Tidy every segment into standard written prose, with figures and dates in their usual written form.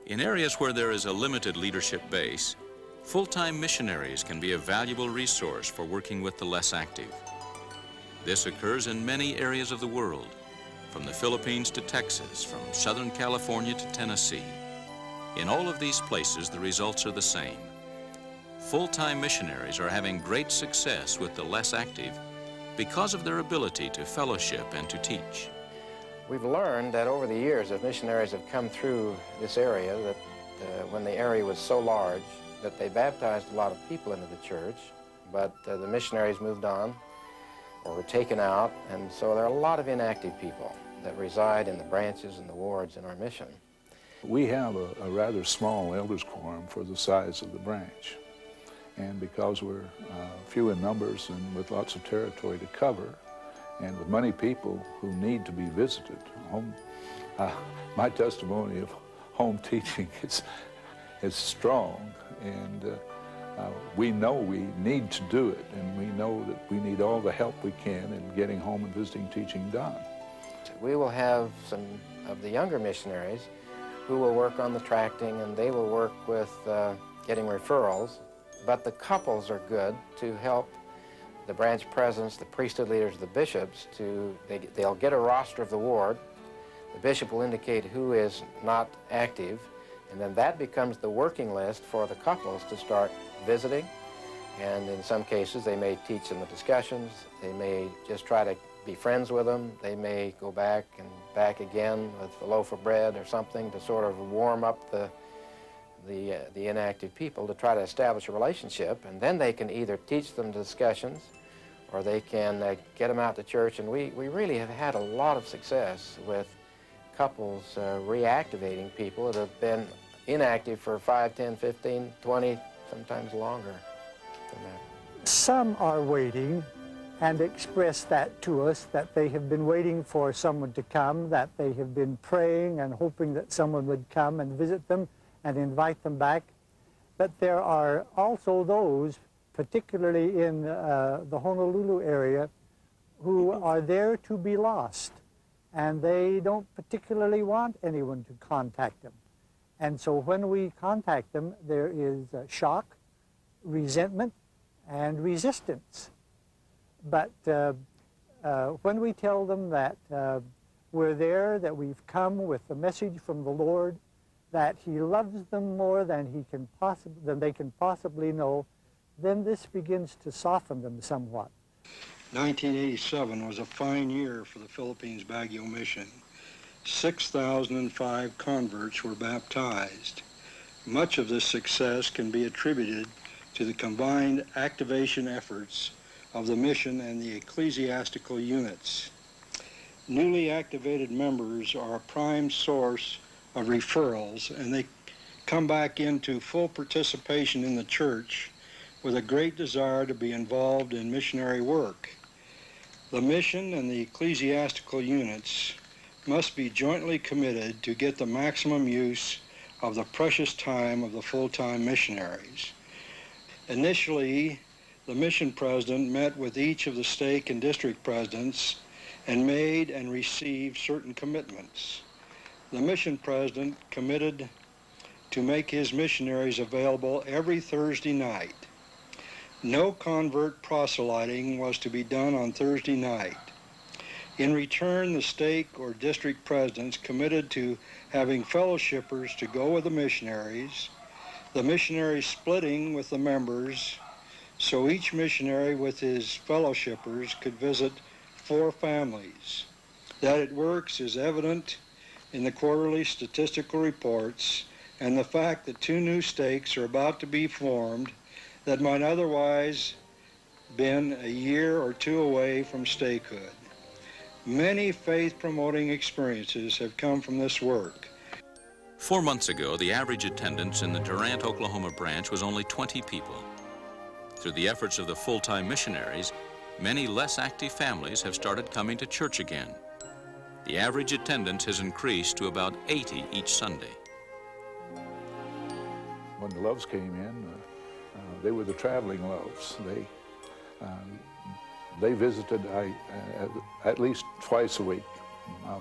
In areas where there is a limited leadership base, full-time missionaries can be a valuable resource for working with the less active. This occurs in many areas of the world, from the Philippines to Texas, from Southern California to Tennessee. In all of these places, the results are the same. Full-time missionaries are having great success with the less active because of their ability to fellowship and to teach. We've learned that over the years, as missionaries have come through this area, that when the area was so large, that they baptized a lot of people into the church, but the missionaries moved on or were taken out, and so there are a lot of inactive people that reside in the branches and the wards in our mission. We have a rather small elders quorum for the size of the branch, and because we're few in numbers and with lots of territory to cover, and with many people who need to be visited, my testimony of home teaching is strong, and we know we need to do it, and we know that we need all the help we can in getting home and visiting teaching done. We will have some of the younger missionaries who will work on the tracting, and they will work with getting referrals, but the couples are good to help the branch presidents, the priesthood leaders, the bishops, they'll get a roster of the ward. The bishop will indicate who is not active, and then that becomes the working list for the couples to start visiting. And in some cases, they may teach in the discussions. They may just try to be friends with them. They may go back and back again with a loaf of bread or something to sort of warm up the inactive people, to try to establish a relationship. And then they can either teach them discussions or they can get them out to church. And we really have had a lot of success with couples reactivating people that have been inactive for 5, 10, 15, 20, sometimes longer than that. Some are waiting and express that to us, that they have been waiting for someone to come, that they have been praying and hoping that someone would come and visit them and invite them back. But there are also those, particularly in the Honolulu area, who are there to be lost, and they don't particularly want anyone to contact them. And so when we contact them, there is shock, resentment, and resistance. But when we tell them that we're there, that we've come with a message from the Lord, that He loves them more than they can possibly know, then this begins to soften them somewhat. 1987 was a fine year for the Philippines Baguio Mission. 6,005 converts were baptized. Much of this success can be attributed to the combined activation efforts of the mission and the ecclesiastical units. Newly activated members are a prime source of referrals, and they come back into full participation in the church with a great desire to be involved in missionary work. The mission and the ecclesiastical units must be jointly committed to get the maximum use of the precious time of the full-time missionaries. Initially, the mission president met with each of the stake and district presidents and made and received certain commitments. The mission president committed to make his missionaries available every Thursday night. No convert proselyting was to be done on Thursday night. In return, the stake or district presidents committed to having fellowshippers to go with the missionaries splitting with the members, so each missionary with his fellowshippers could visit 4 families. That it works is evident in the quarterly statistical reports and the fact that 2 new stakes are about to be formed that might otherwise been a year or 2 away from stakehood. Many faith-promoting experiences have come from this work. 4 months ago, the average attendance in the Durant, Oklahoma branch was only 20 people. Through the efforts of the full-time missionaries, many less active families have started coming to church again. The average attendance has increased to about 80 each Sunday. When the Loves came in, they were the traveling Loves. They visited at least twice a week,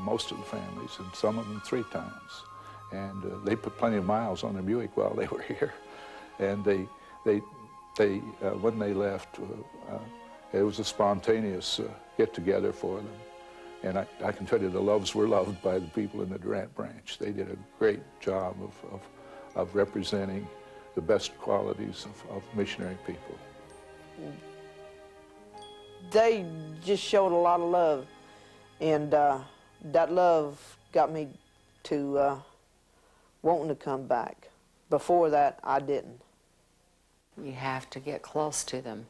most of the families, and some of them 3 times. And they put plenty of miles on their Buick while they were here. And when they left, it was a spontaneous get-together for them. And I can tell you the Loves were loved by the people in the Durant branch. They did a great job of representing the best qualities of missionary people. They just showed a lot of love, and that love got me to wanting to come back. Before that, I didn't. You have to get close to them.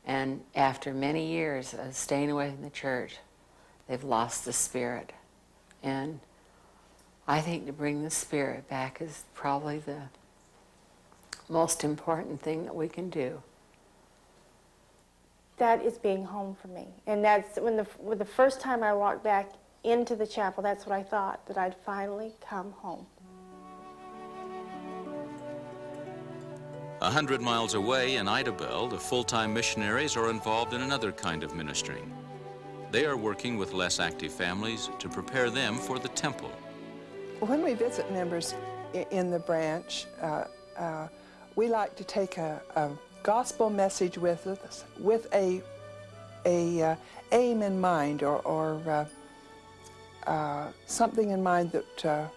And after many years of staying away from the church, they've lost the spirit. And I think to bring the spirit back is probably the most important thing that we can do. That is being home for me. And that's when the first time I walked back into the chapel, that's what I thought, that I'd finally come home. 100 miles away in Idabel, the full-time missionaries are involved in another kind of ministry. They are working with less active families to prepare them for the temple. When we visit members in the branch, we like to take a gospel message with us, with a aim in mind, or something in mind that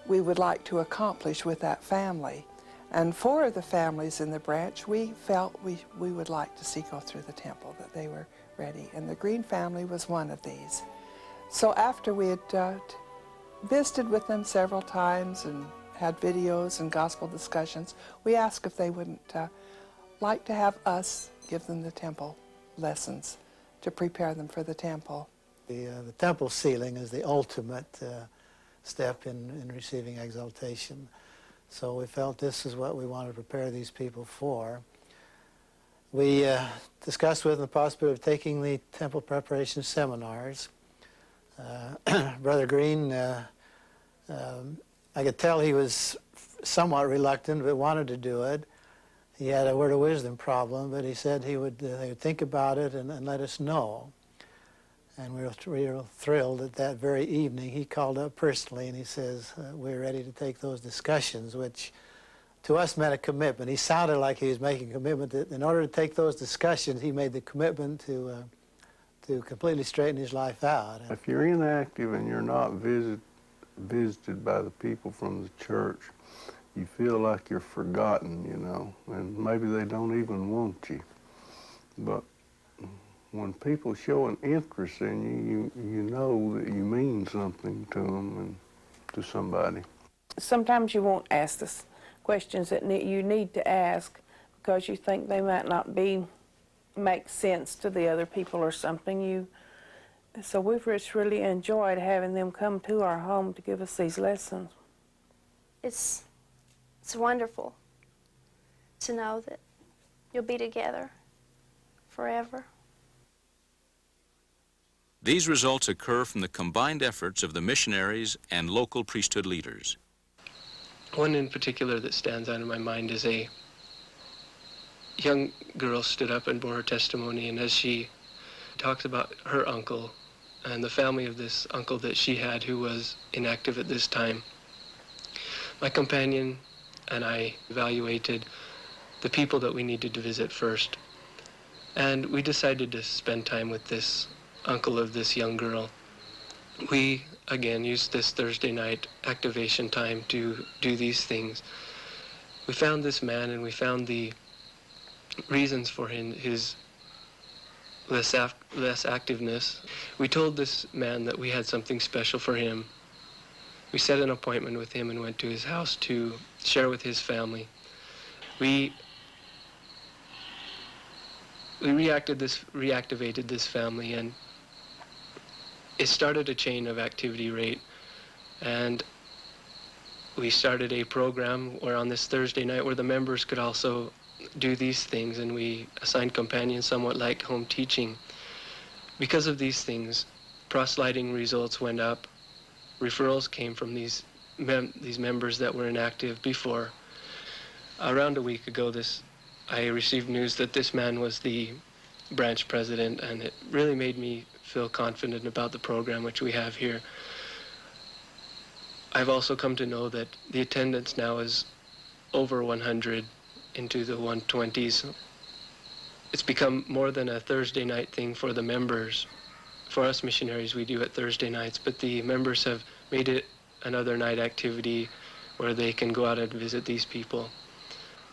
we would like to accomplish with that family. And for the families in the branch, we felt we would like to see go through the temple, that they were ready. And the Green family was one of these. So after we had visited with them several times and had videos and gospel discussions, we asked if they wouldn't like to have us give them the temple lessons to prepare them for the temple. The temple sealing is the ultimate step in receiving exaltation. So we felt this is what we wanted to prepare these people for. We discussed with them the possibility of taking the temple preparation seminars. Brother Green, I could tell he was somewhat reluctant, but wanted to do it. He had a word of wisdom problem, but he said they would think about it and let us know. And we were thrilled that very evening he called up personally and he says, we're ready to take those discussions, which to us meant a commitment. He sounded like he was making a commitment that in order to take those discussions, he made the commitment to completely straighten his life out. If you're inactive and you're not visited by the people from the church, you feel like you're forgotten, you know, and maybe they don't even want you. But when people show an interest in you, you know that you mean something to them and to somebody. Sometimes you won't ask the questions that you need to ask because you think they might not make sense to the other people or something. So we've just really enjoyed having them come to our home to give us these lessons. It's wonderful to know that you'll be together forever. These results occur from the combined efforts of the missionaries and local priesthood leaders. One in particular that stands out in my mind is a young girl stood up and bore her testimony, and as she talks about her uncle and the family of this uncle that she had who was inactive at this time, my companion and I evaluated the people that we needed to visit first. And we decided to spend time with this uncle of this young girl. We, again, used this Thursday night activation time to do these things. We found this man and we found the reasons for his less activeness. We told this man that we had something special for him. We set an appointment with him and went to his house to share with his family. We reactivated this family, and it started a chain of activity rate. And we started a program where on this Thursday night where the members could also do these things, and we assigned companions somewhat like home teaching. Because of these things, proselyting results went up. Referrals came from these members that were inactive before. Around a week ago, I received news that this man was the branch president, and it really made me feel confident about the program which we have here. I've also come to know that the attendance now is over 100 into the 120s. It's become more than a Thursday night thing for the members. For us missionaries, we do it Thursday nights, but the members have made it another night activity where they can go out and visit these people.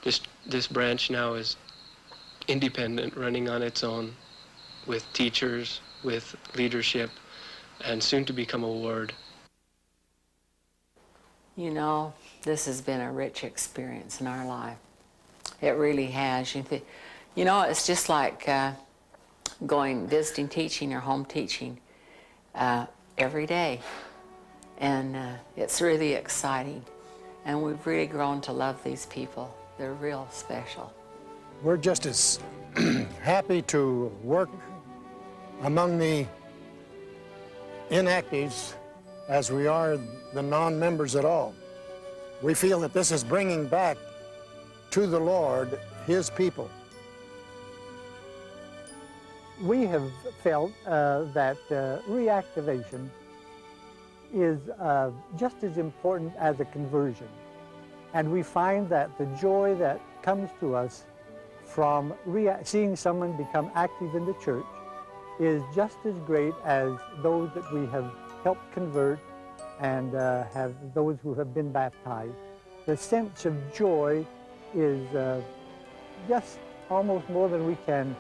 This branch now is independent, running on its own, with teachers, with leadership, and soon to become a ward. You know, this has been a rich experience in our life. It really has. You know, it's just like visiting teaching or home teaching every day. And it's really exciting. And we've really grown to love these people. They're real special. We're just as happy to work among the inactives as we are the non-members at all. We feel that this is bringing back to the Lord His people. We have felt that reactivation is just as important as a conversion. And we find that the joy that comes to us from seeing someone become active in the church is just as great as those that we have helped convert and have those who have been baptized. The sense of joy is just almost more than we can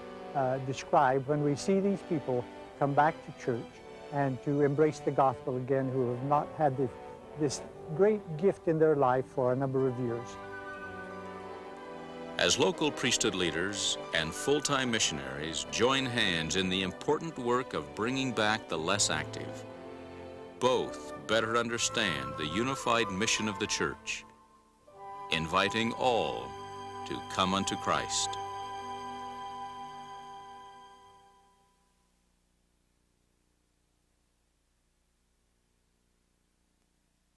describe when we see these people come back to church and to embrace the gospel again, who have not had this great gift in their life for a number of years. As local priesthood leaders and full-time missionaries join hands in the important work of bringing back the less active, both better understand the unified mission of the church, inviting all to come unto Christ.